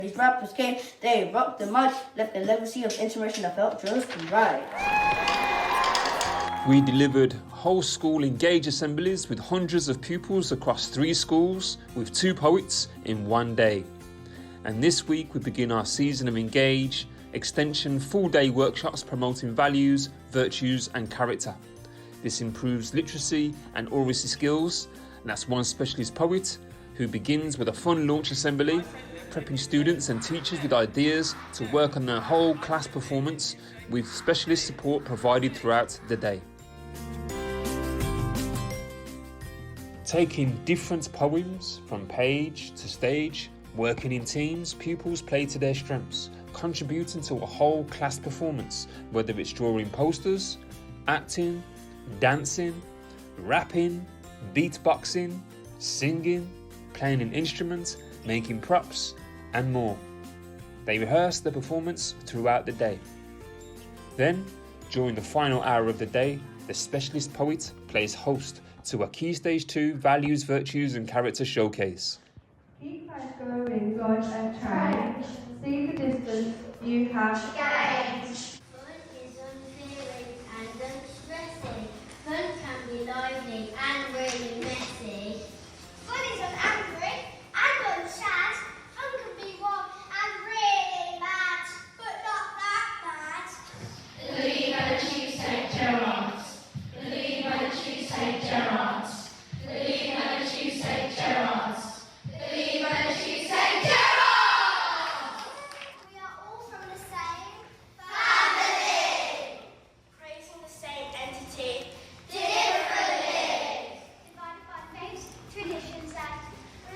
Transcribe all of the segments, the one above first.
These rappers came, they rocked the mic, left a legacy of inspiration that felt just right. We delivered whole school Engage assemblies with hundreds of pupils across 3 schools with 2 poets in one day. And this week we begin our season of Engage extension full-day workshops promoting values, virtues and character. This improves literacy and oracy skills, and that's one specialist poet who begins with a fun launch assembly, prepping students and teachers with ideas to work on their whole class performance with specialist support provided throughout the day. Taking different poems from page to stage, working in teams, pupils play to their strengths, contributing to a whole class performance, whether it's drawing posters, acting, dancing, rapping, beatboxing, singing, playing an instrument, making props, and more. They rehearse the performance throughout the day. Then, during the final hour of the day, the specialist poet plays host to a Key Stage 2 Values, Virtues and Character Showcase. Keep life going like a train. See the distance you have gained. Fun is unfeeling and unstressing. Fun can be lively and really messy. Fun is unangry and unsad. Fun can be warm and really mad, but not that bad. Believe by the chief St. Gerard. Believe by the chief St. Gerard. Believe by the chief St. Gerard. Believe by the chief St. Gerard. We are all from the same Family. praising the same entity, Differently. divided by faiths, traditions, and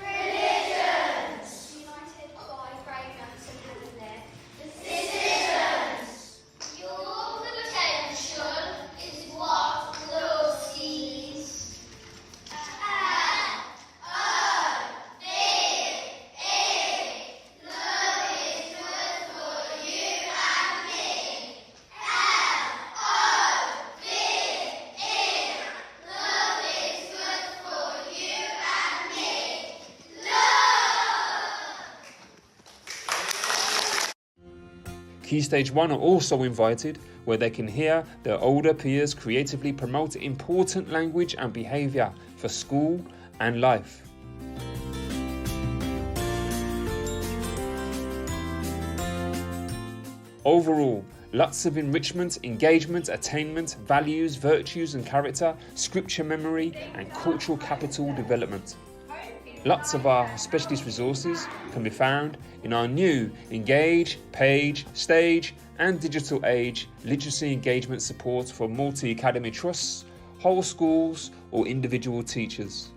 Religions. united by greatness and heaven there. Decisions. Your potential is what love sees. Love is good for you and me. L-O-V-E. Love is good for you and me. Love. Key Stage 1 are also invited, where they can hear their older peers creatively promote important language and behaviour for school and life. Overall, lots of enrichment, engagement, attainment, values, virtues and character, scripture memory and cultural capital development. Lots of our specialist resources can be found in our new Engage, Page, Stage and Digital Age literacy engagement support for multi-academy trusts, whole schools or individual teachers.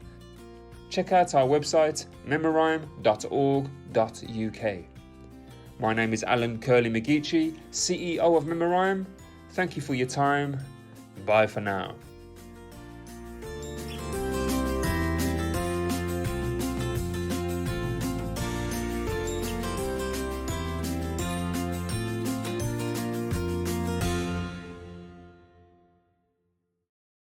Check out our website memorhyme.org.uk. My name is Alan Curley-McGeechie, CEO of Memorhyme. Thank you for your time. Bye for now.